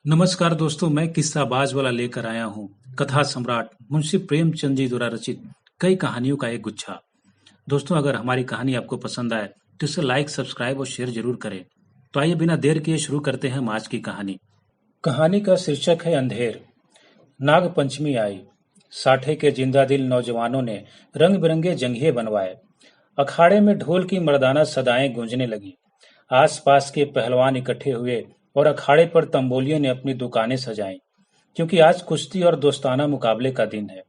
नमस्कार दोस्तों, मैं किस्साबाज वाला लेकर आया हूँ कथा सम्राट मुंशी प्रेमचंद जी द्वारा रचित कई कहानियों का एक गुच्छा। दोस्तों, अगर हमारी कहानी आपको पसंद आए तो इसे लाइक, सब्सक्राइब और शेयर जरूर करें। तो आइए बिना देर किए शुरू करते हैं हम आज की कहानी। कहानी का शीर्षक है अंधेर। नाग पंचमी आई। साठे के जिंदा दिल नौजवानों ने रंग बिरंगे जंघिये बनवाए। अखाड़े में ढोल की मर्दाना सदाएं गूंजने लगी। आसपास के पहलवान इकट्ठे हुए और अखाड़े पर तंबोलियों ने अपनी दुकानें सजाईं, क्योंकि आज कुश्ती और दोस्ताना मुकाबले का दिन है।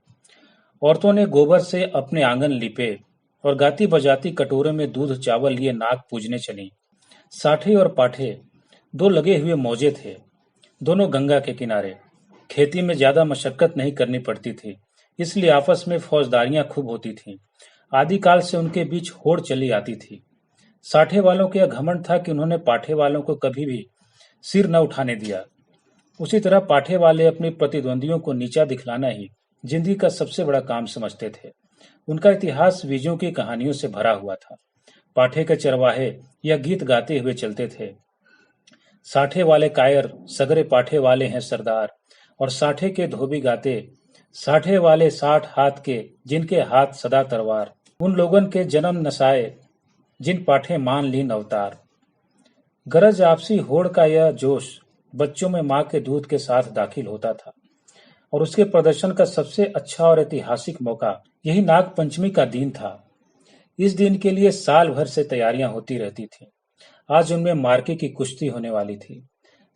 औरतों ने गोबर से अपने आंगन लीपे और गाती बजाती कटोरे में दूध चावल लिए नाग पूजने चली। साठे और पाठे दो लगे हुए मौजे थे, दोनों गंगा के किनारे। खेती में ज्यादा मशक्कत नहीं करनी पड़ती थी, इसलिए आपस में फौजदारियां खूब होती थीं। आदिकाल से उनके बीच होड़ चली आती थी। साठे वालों का यह घमंड था कि उन्होंने पाठे वालों को कभी भी सिर न उठाने दिया। उसी तरह पाठे वाले अपने प्रतिद्वंदियों को नीचा दिखलाना ही जिंदगी का सबसे बड़ा काम समझते थे। उनका इतिहास बीजों की कहानियों से भरा हुआ था। पाठे के चरवाहे यह गीत गाते हुए चलते थे। साठे वाले कायर सगरे पाठे वाले हैं सरदार, और साठे के धोबी गाते साठे वाले 60 हाथ के जिनके हाथ सदा तलवार। उन लोगन के जन्म नसाए जिन पाठे मान लीन अवतार। गरज आपसी होड़ का यह जोश बच्चों में माँ के दूध के साथ दाखिल होता था, और उसके प्रदर्शन का सबसे अच्छा और ऐतिहासिक मौका यही नाग पंचमी का दिन था। इस दिन के लिए साल भर से तैयारियां होती रहती थीं। आज उनमें मार्के की कुश्ती होने वाली थी।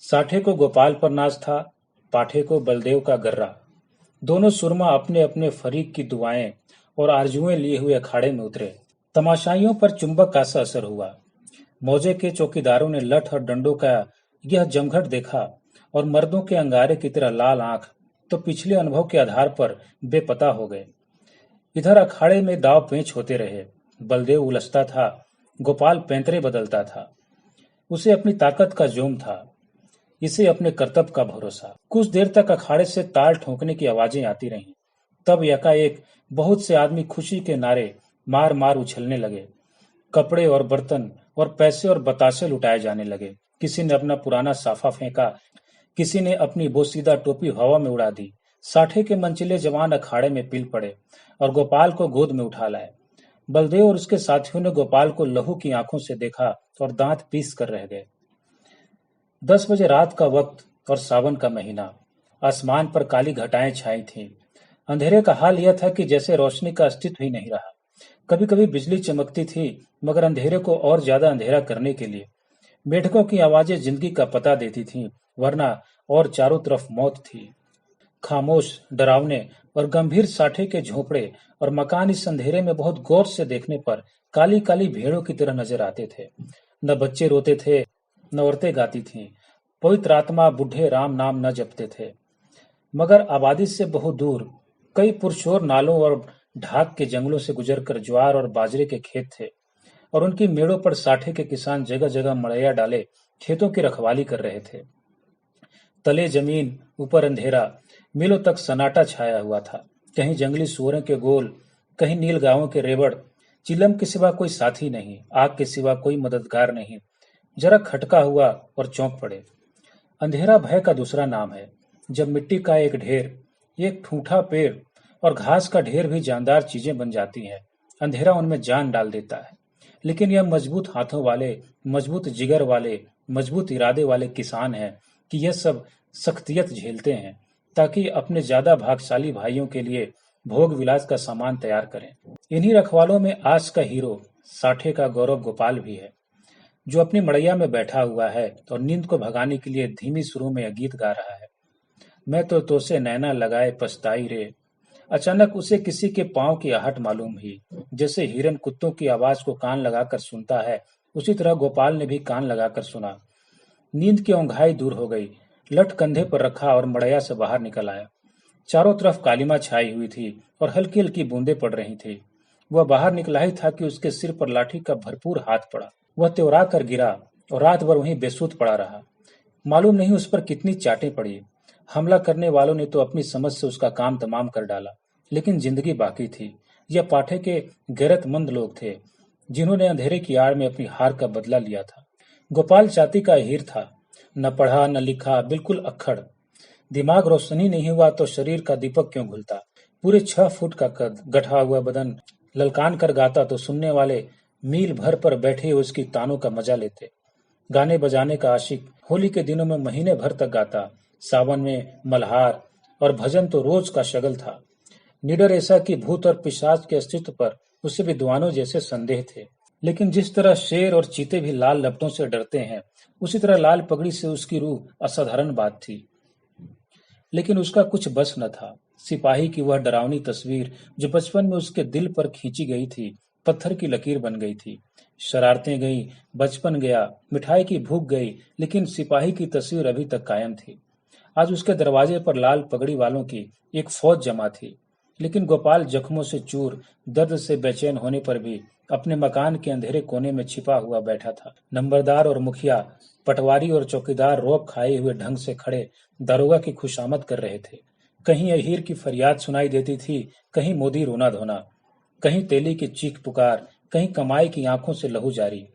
साठे को गोपाल पर नाज था, पाठे को बलदेव का गर्रा। दोनों सुरमा अपने अपने फरीक की दुआएं और आरजुएं लिए हुए अखाड़े में उतरे। तमाशाइयों पर चुंबक का सा असर हुआ। मौजे के चौकीदारों ने लठ और डंडों का यह जमघट देखा और मर्दों के अंगारे की तरह लाल आंख तो पिछले अनुभव के आधार पर बेपता हो गए। इधर अखाड़े में दाव पेंच होते रहे। बलदेव उलझता था, गोपाल पैंतरे बदलता था। उसे अपनी ताकत का जोम था, इसे अपने कर्तव्य का भरोसा। कुछ देर तक अखाड़े से ताल ठोंकने की आवाजें आती रहीं। तब यकाएक बहुत से आदमी खुशी के नारे मार मार उछलने लगे। कपड़े और बर्तन और पैसे और बतासे लुटाए जाने लगे। किसी ने अपना पुराना साफा फेंका, किसी ने अपनी बोसीदा टोपी हवा में उड़ा दी। साठे के मनचले जवान अखाड़े में पिल पड़े और गोपाल को गोद में उठा लाए। बलदेव और उसके साथियों ने गोपाल को लहू की आंखों से देखा और दांत पीस कर रह गए। 10 बजे रात का वक्त और सावन का महीना। आसमान पर काली घटाएं छाई थीं। अंधेरे का हाल यह था कि जैसे रोशनी का अस्तित्व ही नहीं रहा। कभी कभी बिजली चमकती थी, मगर अंधेरे को और ज्यादा अंधेरा करने के लिए। मेढकों की आवाजें जिंदगी का पता देती थीं, वरना और चारों तरफ मौत थी। खामोश, डरावने और गंभीर साठे के झोंपड़े और मकान इस अंधेरे में बहुत गौर से देखने पर काली काली भेड़ों की तरह नजर आते थे। न बच्चे रोते थे, न औरतें गाती थीं। पवित्र आत्मा बूढ़े राम नाम न जपते थे। मगर आबादी से बहुत दूर कई पुरशोर नालों और ढाक के जंगलों से गुजरकर ज्वार और बाजरे के खेत थे, और उनकी मेड़ों पर साठे के किसान जगह जगह मड़ैया डाले खेतों की रखवाली कर रहे थे। तले जमीन, ऊपर अंधेरा, मीलों तक सन्नाटा छाया हुआ था। कहीं जंगली सुअरों के गोल, कहीं नील गांवों के रेवड़। चिलम के सिवा कोई साथी नहीं, आग के सिवा कोई मददगार नहीं। जरा खटका हुआ और चौंक पड़े। अंधेरा भय का दूसरा नाम है। जब मिट्टी का एक ढेर, एक ठूठा पेड़ और घास का ढेर भी जानदार चीजें बन जाती हैं, अंधेरा उनमें जान डाल देता है। लेकिन यह मजबूत हाथों वाले, मजबूत जिगर वाले, मजबूत इरादे वाले किसान हैं कि यह सब सख्तियत झेलते हैं, ताकि अपने ज्यादा भागशाली भाइयों के लिए भोग विलास का सामान तैयार करें। इन्हीं रखवालों में आज का हीरो साठे का गौरव गोपाल भी है, जो अपनी मड़ैया में बैठा हुआ है और नींद को भगाने के लिए धीमी सुरों में यह गीत गा रहा है। मैं तो तोसे नैना लगाए पछताई रे। अचानक उसे किसी के पांव की आहट मालूम हुई। जैसे हिरन कुत्तों की आवाज को कान लगाकर सुनता है, उसी तरह गोपाल ने भी कान लगाकर सुना। नींद की औंघाई दूर हो गई। लठ कंधे पर रखा और मड़ैया से बाहर निकल आया। चारों तरफ कालिमा छाई हुई थी और हल्की हल्की बूंदें पड़ रही थी। वह बाहर निकला ही था कि उसके सिर पर लाठी का भरपूर हाथ पड़ा। वह त्योरा कर गिरा और रात भर वहीं बेसुध पड़ा रहा। मालूम नहीं उस पर कितनी चाटें पड़ी। हमला करने वालों ने तो अपनी समझ से उसका काम तमाम कर डाला, लेकिन जिंदगी बाकी थी। यह पाठे के गैरतमंद लोग थे, जिन्होंने अंधेरे की आड़ में अपनी हार का बदला लिया था। गोपाल जाति का हीर था। न पढ़ा न लिखा, बिल्कुल अक्खड़। दिमाग रोशनी नहीं हुआ तो शरीर का दीपक क्यों घुलता। पूरे 6 फुट का कद, गठा हुआ बदन, ललकान कर गाता तो सुनने वाले मील भर पर बैठे उसकी तानों का मजा लेते। गाने बजाने का आशिक होली के दिनों में महीने भर तक गाता। सावन में मल्हार और भजन तो रोज का शगल था। निडर ऐसा कि भूत और पिशाच के अस्तित्व पर उसे विद्वानों जैसे संदेह थे। लेकिन जिस तरह शेर और चीते भी लाल लपटों से डरते हैं, उसी तरह लाल पगड़ी से उसकी रूह असाधारण बात थी। लेकिन उसका कुछ बस न था। सिपाही की वह डरावनी तस्वीर जो बचपन में उसके दिल पर खींची गई थी, पत्थर की लकीर बन गई थी। शरारतें गई, बचपन गया, मिठाई की भूख गई, लेकिन सिपाही की तस्वीर अभी तक कायम थी। आज उसके दरवाजे पर लाल पगड़ी वालों की एक फौज जमा थी। लेकिन गोपाल जख्मों से चूर, दर्द से बेचैन होने पर भी अपने मकान के अंधेरे कोने में छिपा हुआ बैठा था। नंबरदार और मुखिया, पटवारी और चौकीदार रौब खाए हुए ढंग से खड़े दारोगा की खुशामद कर रहे थे। कहीं अहीर की फरियाद सुनाई देती थी, कहीं मोदी रोना धोना, कहीं तेली की चीख पुकार, कहीं कमाई की आंखों से लहू जारी।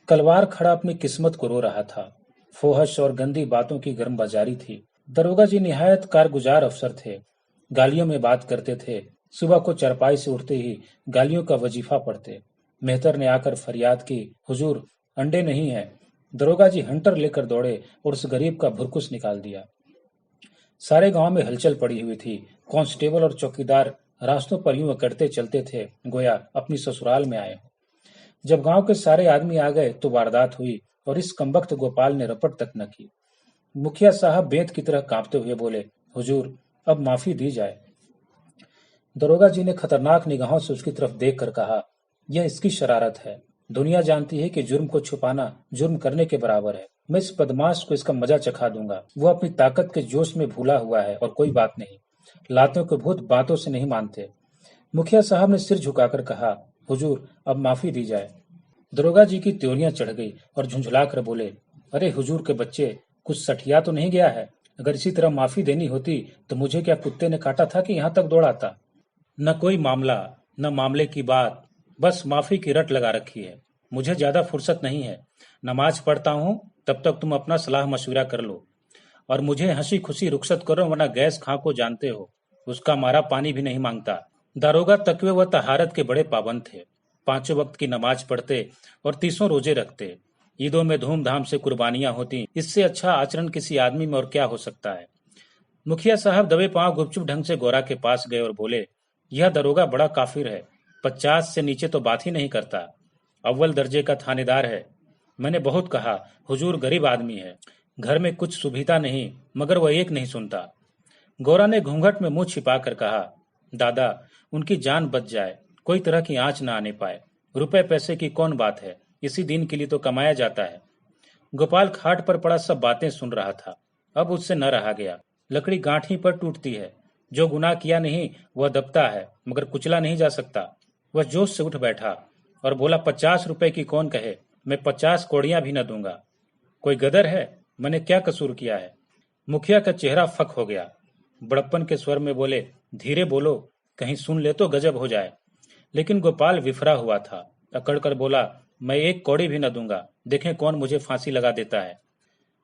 कलवार खड़ा अपनी किस्मत को रो रहा था। फोहश और गंदी बातों की गर्म बाजारी थी। दरोगा जी निहायत कारगुजार अफसर थे। गालियों में बात करते थे। सुबह को चरपाई से उठते ही गालियों का वजीफा पढ़ते। मेहतर ने आकर फरियाद की, हुजूर, अंडे नहीं है। दरोगा जी हंटर लेकर दौड़े और उस गरीब का भुरकुस निकाल दिया। सारे गांव में हलचल पड़ी हुई थी। कांस्टेबल और चौकीदार रास्तों पर यूं अकड़ते चलते थे, गोया अपनी ससुराल में आए। जब गांव के सारे आदमी आ गए तो वारदात हुई और इस कमबख्त गोपाल ने रपट तक न की। मुखिया साहब बेंत की तरह कांपते हुए बोले, हुजूर, अब माफी दी जाए। दरोगा जी ने खतरनाक निगाहों से उसकी तरफ देख कर कहा, यह इसकी शरारत है। दुनिया जानती है कि जुर्म को छुपाना जुर्म करने के बराबर है। मैं इस बदमाश को इसका मजा चखा दूंगा। वो अपनी ताकत के जोश में भूला हुआ है और कोई बात नहीं। लातों के भूत बातों से नहीं मानते। मुखिया साहब ने सिर झुकाकर कहा, हुजूर, अब माफी दी जाए। दरोगा जी की त्योरियां चढ़ गई और झुंझुलाकर बोले, अरे हुजूर के बच्चे, कुछ सठिया तो नहीं गया है? अगर इसी तरह माफी देनी होती तो मुझे क्या कुत्ते ने काटा था कि यहाँ तक दौड़ाता? न कोई मामला, न मामले की बात, बस माफी की रट लगा रखी है। मुझे ज्यादा फुर्सत नहीं है। नमाज पढ़ता हूँ, तब तक तुम अपना सलाह मशविरा कर लो और मुझे हंसी खुशी रुखसत करो, वरना गैस खां को जानते हो, उसका मारा पानी भी नहीं मांगता। दारोगा तकवे व तहारत के बड़े पाबंद थे। 5 वक्त की नमाज पढ़ते और 30 रोजे रखते। ईदों में धूमधाम से कुर्बानियां होती। इससे अच्छा आचरण किसी आदमी में और क्या हो सकता है। मुखिया साहब दबे पांव गुपचुप ढंग से गोरा के पास गए और बोले, यह दरोगा बड़ा काफिर है। 50 से नीचे तो बात ही नहीं करता। अव्वल दर्जे का थानेदार है। मैंने बहुत कहा, हुजूर गरीब आदमी है, घर में कुछ सुविधा नहीं, मगर वह एक नहीं सुनता। गोरा ने घूंघट में मुंह छिपा कर कहा, दादा, उनकी जान बच जाए, कोई तरह की आंच न आने पाए। रुपए पैसे की कौन बात है, इसी दिन के लिए तो कमाया जाता है। गोपाल खाट पर पड़ा सब बातें सुन रहा था। अब उससे न रहा गया। लकड़ी गांठी पर टूटती है। जो गुनाह किया नहीं वह दबता है, मगर कुचला नहीं जा सकता। वह जोश से उठ बैठा और बोला, 50 रुपए की कौन कहे, मैं 50 कौड़ियां भी न दूंगा। कोई गदर है? मैंने क्या कसूर किया है? मुखिया का चेहरा फक हो गया। बड़प्पन के स्वर में बोले, धीरे बोलो, कहीं सुन ले तो गजब हो जाए। लेकिन गोपाल विफरा हुआ था। अकड़ कर बोला, मैं 1 कौड़ी भी न दूंगा, देखें कौन मुझे फांसी लगा देता है।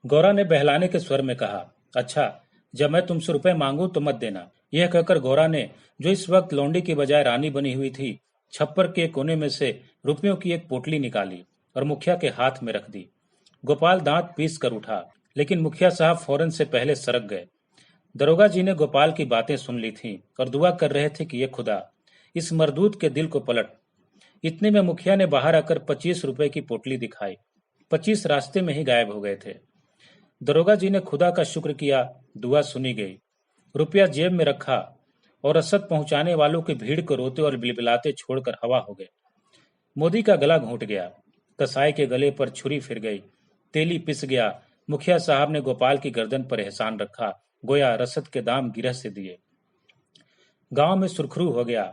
गौरा ने बहलाने के स्वर में कहा, अच्छा, जब मैं तुमसे रुपए मांगू तो मत देना। यह कहकर गौरा ने, जो इस वक्त लौंडी की बजाय रानी बनी हुई थी, छप्पर के कोने में से रुपयों की एक पोटली निकाली और मुखिया के हाथ में रख दी। गोपाल दांत पीस कर उठा, लेकिन मुखिया साहब फौरन से पहले सरक गए। दरोगा जी ने गोपाल की बातें सुन ली थीं और दुआ कर रहे थे कि ये खुदा इस मरदूत के दिल को पलट। इतने में मुखिया ने बाहर आकर 25 रुपए की पोटली दिखाई। 25 रास्ते में ही गायब हो गए थे। दरोगा जी ने खुदा का शुक्र किया, दुआ सुनी गई। रुपया जेब में रखा और रसद पहुंचाने वालों की भीड़ को रोते और बिलबिलाते छोड़कर हवा हो गए। मोदी का गला घोंट गया। कसाई के गले पर छुरी फिर गई। तेली पिस गया। मुखिया साहब ने गोपाल की गर्दन पर एहसान रखा, गोया रसद के दाम गिरह से दिए। गांव में सुरखरू हो गया।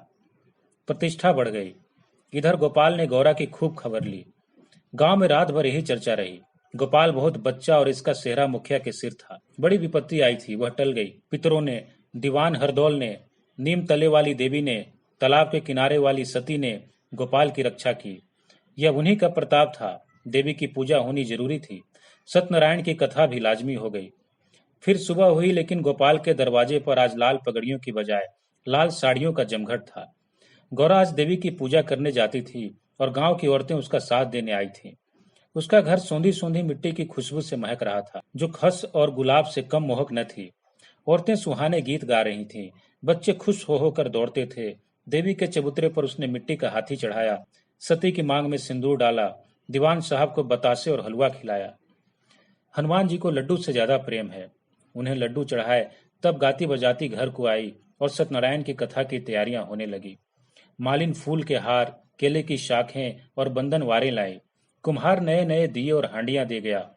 प्रतिष्ठा बढ़ गई। इधर गोपाल ने गौरा की खूब खबर ली। गांव में रात भर यही चर्चा रही। गोपाल बहुत बच्चा और इसका सेहरा मुखिया के सिर था। बड़ी विपत्ति आई थी, वह टल गई। पितरों ने, दीवान हरदौल ने, नीम तले वाली देवी ने, तालाब के किनारे वाली सती ने गोपाल की रक्षा की। यह उन्हीं का प्रताप था। देवी की पूजा होनी जरूरी थी। सत्यनारायण की कथा भी लाजमी हो गई। फिर सुबह हुई, लेकिन गोपाल के दरवाजे पर आज लाल पगड़ियों की बजाय लाल साड़ियों का जमघट था। गौरा आज देवी की पूजा करने जाती थी और गांव की औरतें उसका साथ देने आई थीं। उसका घर सोंधी सोंधी मिट्टी की खुशबू से महक रहा था, जो खस और गुलाब से कम मोहक न थी। औरतें सुहाने गीत गा रही थीं, बच्चे खुश हो होकर दौड़ते थे। देवी के चबूतरे पर उसने मिट्टी का हाथी चढ़ाया, सती की मांग में सिंदूर डाला, दीवान साहब को बतासे और हलवा खिलाया। हनुमान जी को लड्डू से ज्यादा प्रेम है। उन्हें लड्डू चढ़ाए, तब गाती बजाती घर को आई और सत्यनारायण की कथा की तैयारियां होने लगी। मालिन फूल के हार, केले की शाखें और बंधन वारे लाई। कुम्हार नए नए दिए और हांडियां दे गया।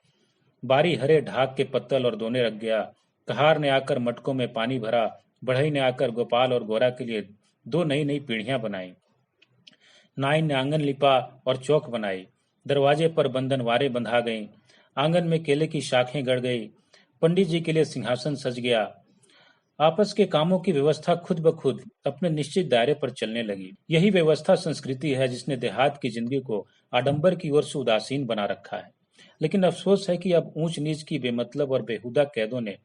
बारी हरे ढाक के पत्तल और दोने रख गया। कहार ने आकर मटकों में पानी भरा। बढ़ई ने आकर गोपाल और गोरा के लिए दो नई नई पीढ़ियां बनाई। नाई ने आंगन लिपा और चौक बनाई। दरवाजे पर बंधन वारे बंधा गईं। आंगन में केले की शाखें गड़ गई। पंडित जी के लिए सिंहासन सज गया। आपस के कामों की व्यवस्था खुद ब खुद अपने निश्चित दायरे पर चलने लगी। यही व्यवस्था संस्कृति है जिसने देहात की जिंदगी को आडंबर की ओर से उदासीन बना रखा है। लेकिन अफसोस है कि अब ऊंच नीच की बेमतलब और बेहुदा कैदों ने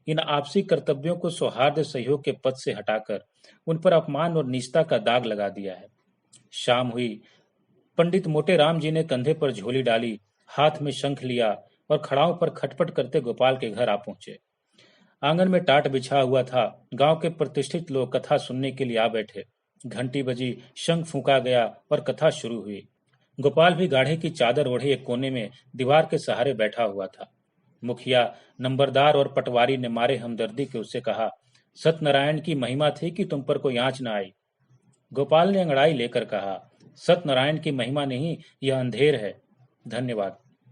इन आपसी कर्तव्यों को सौहार्द सहयोग के पद से हटाकर उन पर अपमान और नीचता का दाग लगा दिया है। शाम हुई। पंडित मोटे राम जी ने कंधे पर झोली डाली, हाथ में शंख लिया और खड़ाओं पर खटपट करते गोपाल के घर आ पहुंचे। आंगन में टाट बिछा हुआ था। गांव के प्रतिष्ठित लोग कथा सुनने के लिए आ बैठे। घंटी बजी, शंख फूंका गया और कथा शुरू हुई। गोपाल भी गाढ़े की चादर ओढ़े एक कोने में दीवार के सहारे बैठा हुआ था। मुखिया, नंबरदार और पटवारी ने मारे हमदर्दी के उससे कहा, सत्यनारायण की महिमा थी कि तुम पर कोई आंच न आई। गोपाल ने अंगड़ाई लेकर कहा, सत्यनारायण की महिमा नहीं, यह अंधेर है। धन्यवाद।